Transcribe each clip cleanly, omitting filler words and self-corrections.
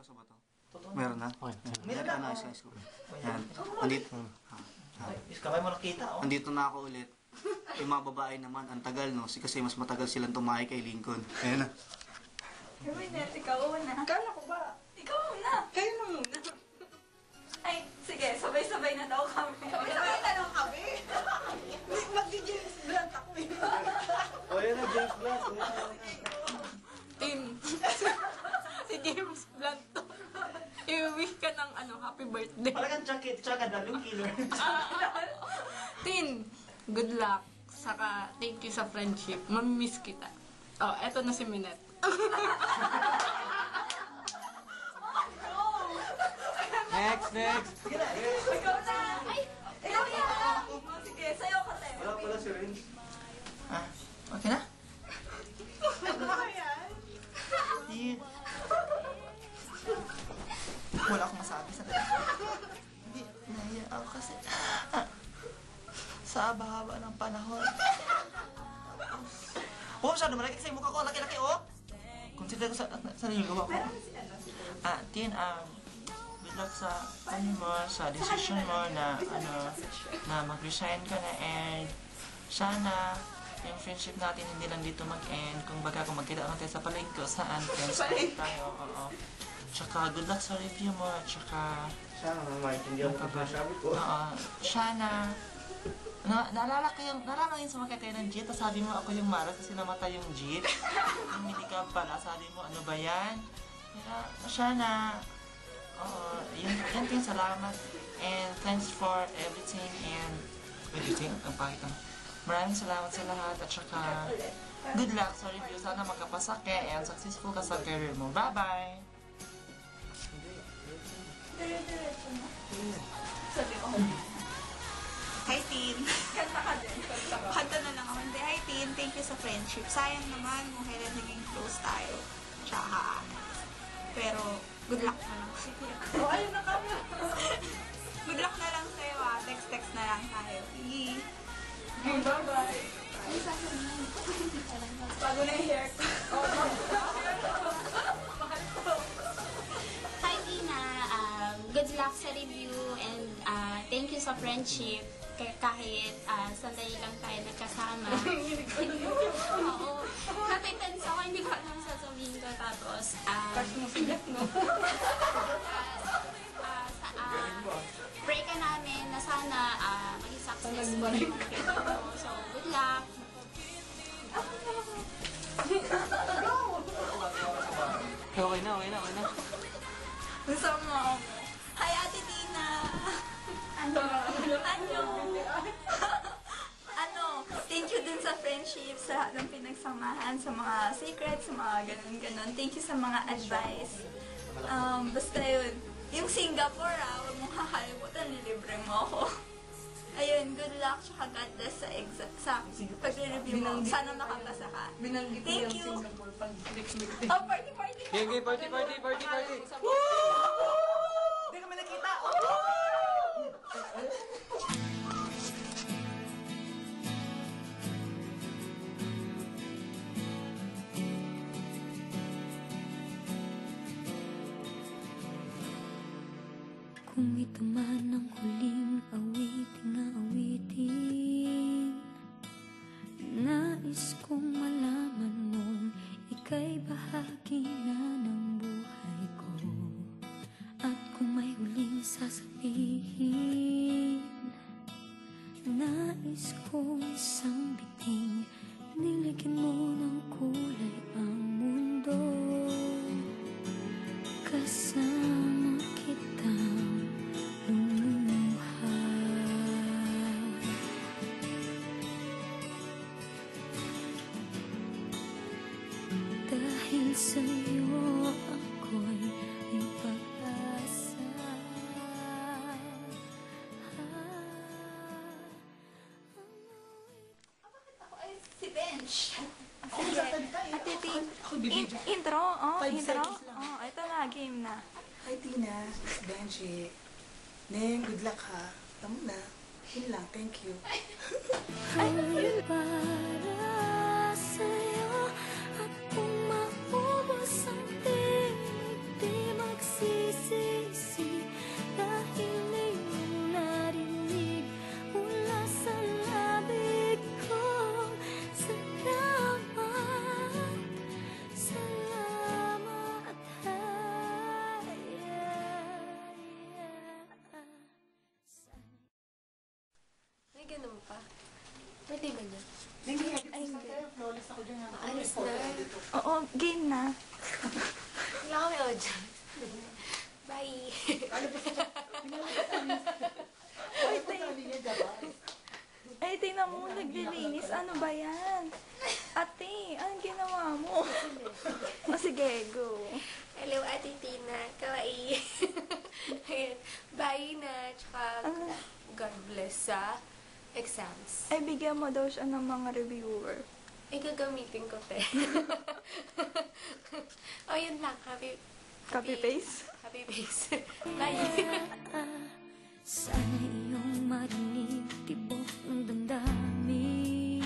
Seryoso ba to? Totoo. Meron na? Okay. Meron na. Nice, nice. Yan. Andito. Kamay mo nakita, oh. Andito na ako ulit. Yung mga babae naman, ang tagal, no? Kasi mas matagal silang tumahay kay Lincoln. Ayan na. Net, ikaw una. Kala ko ba? Ikaw una. Kayo na muna. Ay, sige, sabay-sabay na daw kami. Sabay na lang kami. Magdi-James Blunt ako eh. O, yan na, James Blunt. Tim. Si James Blunt to. I-wish ka ng happy birthday. Parang tsaka dalong killer. Tin, good luck. Saka, thank you sa friendship. Mamimiss kita. Oh, eto na si Minette. Next. Ikaw na. Ay, ikaw na. Sige, sayo ka tayo. Wala pala si Renz. Ah, okay na? Ano yan? Hindi. Wala akong masabi sa Hindi, nahiya ako kasi sa haba-haba ng panahon. Oh, masyado malaki kasi mukha ko. Laki-laki, oh! Consider ko sa niluluwa ko. Tin, good luck sa sa decision mo na mag-resign ka na, and sana yung friendship natin hindi lang dito mag-end. Kung magkita natin sa palengke saan, friends tayo, oo. Tsaka good luck sa review mo, tsaka Sana maintindihan ko ba sabi ko? sana naalala yun sa mga kayo ng Jeet, sabi mo ako yung Mara kasi namatay yung Jeet. Yung hindi ka pala, sabi mo ano ba yan? Kaya sana yan din, salamat, and thanks for everything, and ang pahit naman. Maraming salamat sa lahat, at saka good luck sa review. Sana magkapasa ka and successful ka sa career mo. Bye-bye! Sabi ko. Hi, Tin. Kanta ka din. Kanta na lang ako. Hindi, hi, Tin. Thank you sa friendship. Sayang naman kung kailan naging close tayo. Tsaka, pero good luck na lang. Sige. Oh, ayun na kami. Good luck na lang sa'yo, ah. Text na lang tayo. Okay, bye-bye. Bago na yung hair ko. Hi, Tina. Good luck sa review, and thank you sa friendship. Kahit sandali lang tayo nagkasama. Oo. Natitense ako, hindi ko alam sasabihin ko. Tapos, pray ka namin na sana maging successful. So, good luck. Okay na. Gusto mo? Hi, Ate Tina. Ano? Thank you din sa friendship, sa lahat ng pinagsamahan, sa mga secrets, sa mga ganun-ganun. Thank you sa mga advice. Basta yun. Yung Singapore, huwag mong kakalimutan, nilibre mo ako. Ayun, good luck, tsaka God bless sa pag-review mo. Sana makapasa ka. Binanggit Thank yung you. Singapore pag next week. Oh, party! Okay, party! Hindi kami nakita. Kung ito man ang huling awiting, nais kong malaman mong ika'y bahagi na ng buhay ko. At kung may huling sasabihin, nais kong isang biting, nilagyan mo ng kulay ang mundo. Kasama kitang lumuha. Dahil sa'yo ako'y may pag-asa. Bakit ako ay si Bench? Ate Tin, bibidyo. intro. 5 Intro. seconds lang. Ito na, game na. Hi, Tina. Benji. Neng, good luck ha. Tama na. Yun lang. Thank you. Ay, para sa'yo at kung maubos ang di magsa Birthday ba niya? Hindi, Ay, hindi. flawless ako dyan. Alis na. Oo, game na. Wala kami audience. Bye. Ay, tingnan mo, naglilinis. Ano ba yan? Ate, anong ginawa mo? O sige, go. Hello, Ate Tina. Kawaii. Ayan. Bye na. Tsaka, God bless sa exams. Ay, bigyan mo daw siya ng mga reviewer. Ay, gagamitin ko, te. Oh, yun lang. Copy paste? Happy face. Bye. Sana iyong marinig tibok ng damdamin.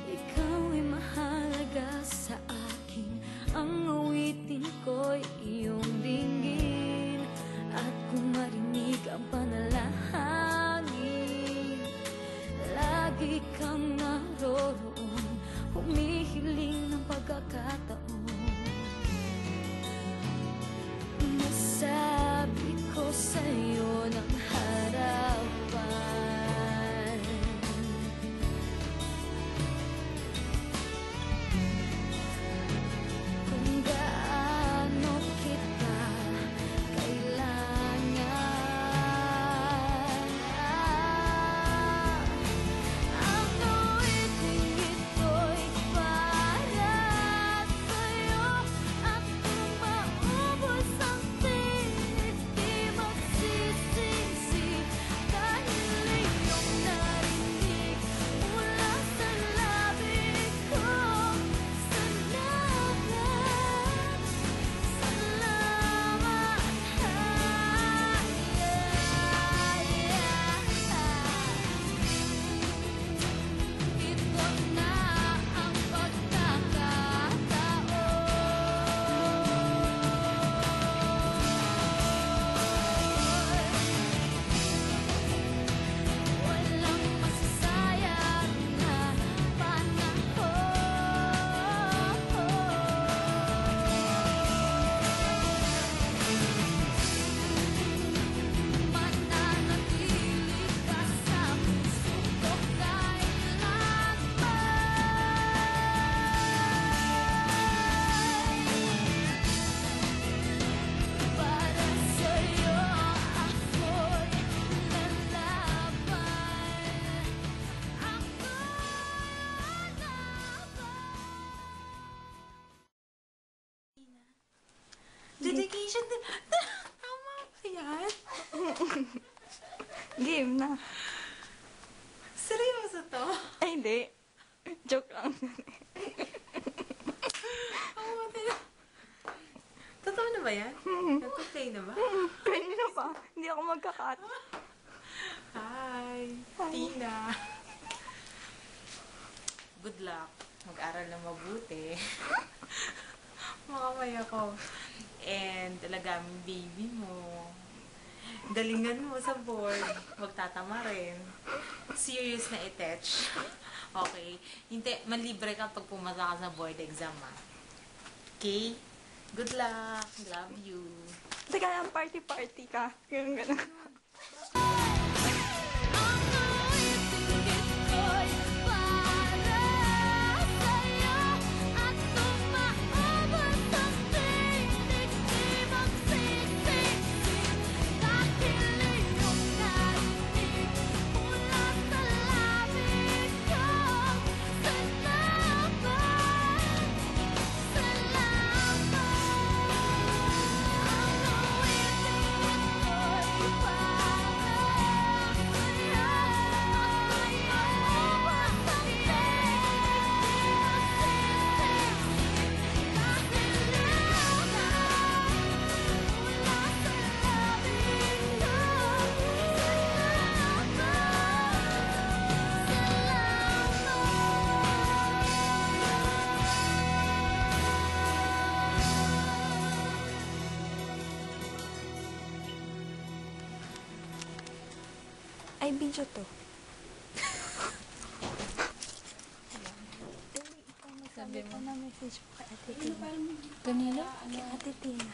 Ikaw ay mahalaga sa akin. Ang awitin ko'y iyong dinggin. At kung marinig ang panalangin, lagi kang naroroon, humihiling ng pagkakataon. Masabi ko sa'yo ng harapan, kung gaano kita kailangan. Ang awiting ito'y para sa'yo, at kung maubos ang tinig, di magsisisi, dahil iyong narinig mula sa labi ko. Ito na ang pagkakataon. Walang masasayang na panahon. Mananatili ka sa puso ko kailanman. Para sa'yo ako'y lalaban. Dedication din. Tama ba yan? Game na. Seryoso to? Ay, hindi. Joke lang. Oo, totoo na ba yan? Nagpa-play na ba? Kanina pa. Hindi ako magkakat. Hi, Tina. Good luck. Mag-aral na mabuti. Makamay ako. And alaga ang baby mo. Galingan mo sa board. Magtatama rin. Serious na i-touch. Okay? Hindi, malibre ka pag pumasa ka sa board exam, ha? Okay? Good luck. Love you. Teka, ang party-party ka. Ganun, ganun. Ang awiting ito'y para sa'yo, at kung maubos ang tinig, di magsisisi, dahil iyong narinig mula sa labi ko. Salamat, salamat. Ang awiting ito'y para Ay, video to. Sabi mo na message ko kay Ate Tina. Kanina? Kay Ate Tina.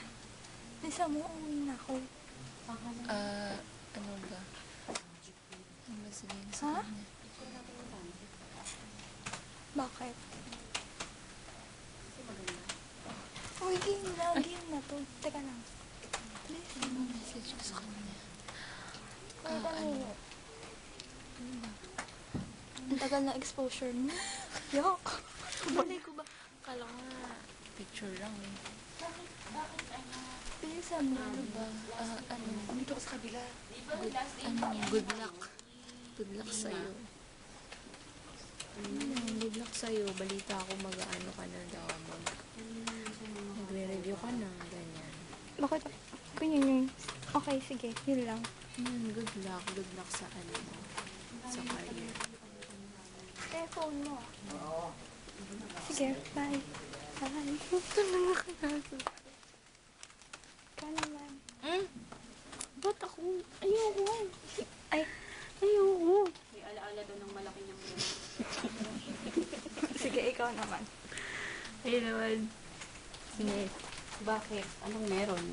Nasa mo, uwi na ako. Ano ba? Ano ba sabihin sa Ha? kanya? Bakit? Uy, game na to. Teka lang. Message ko sa kanya. Wait a minute. Ang tagal na exposure mo. Yok. Balay ko ba? Kala ko nga, picture lang eh. Bilisan mo. Ano ba? Dito ka sa kabila. Good luck. Good luck sa'yo. Good luck sa'yo. Balita ako mag-ano ka na daw. Nagre-review ka na. Ganyan. Bakit? Ganyan yung... Okay, sige. Yun lang. Good luck. Good luck sa ano mo. Sa career. Phone mo. Sige, bye. Bye. Ito na nakanaso. Ka naman. Ba't ako? Ayoko. Ay, Ayoko. May alaala doon ng malaki niyang sige, ikaw naman. Ayun naman. Sige. Bakit? Anong meron?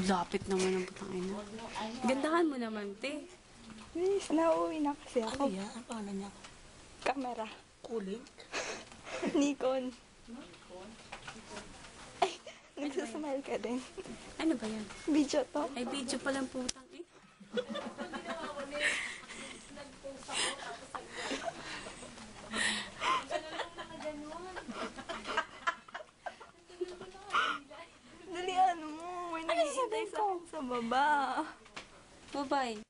Lapit naman ang putangina. Gandahan mo naman, te. Miss, nauwi na kasi ako. Ano yan? Ang pangalan niya? Camera. Kuling? Nikon. Ay, nagsusmile ka din. Ano ba yan? Video to. Ay, video palang putang eh. Dalian mo. May naghihintay sa akin sa baba. Bye-bye.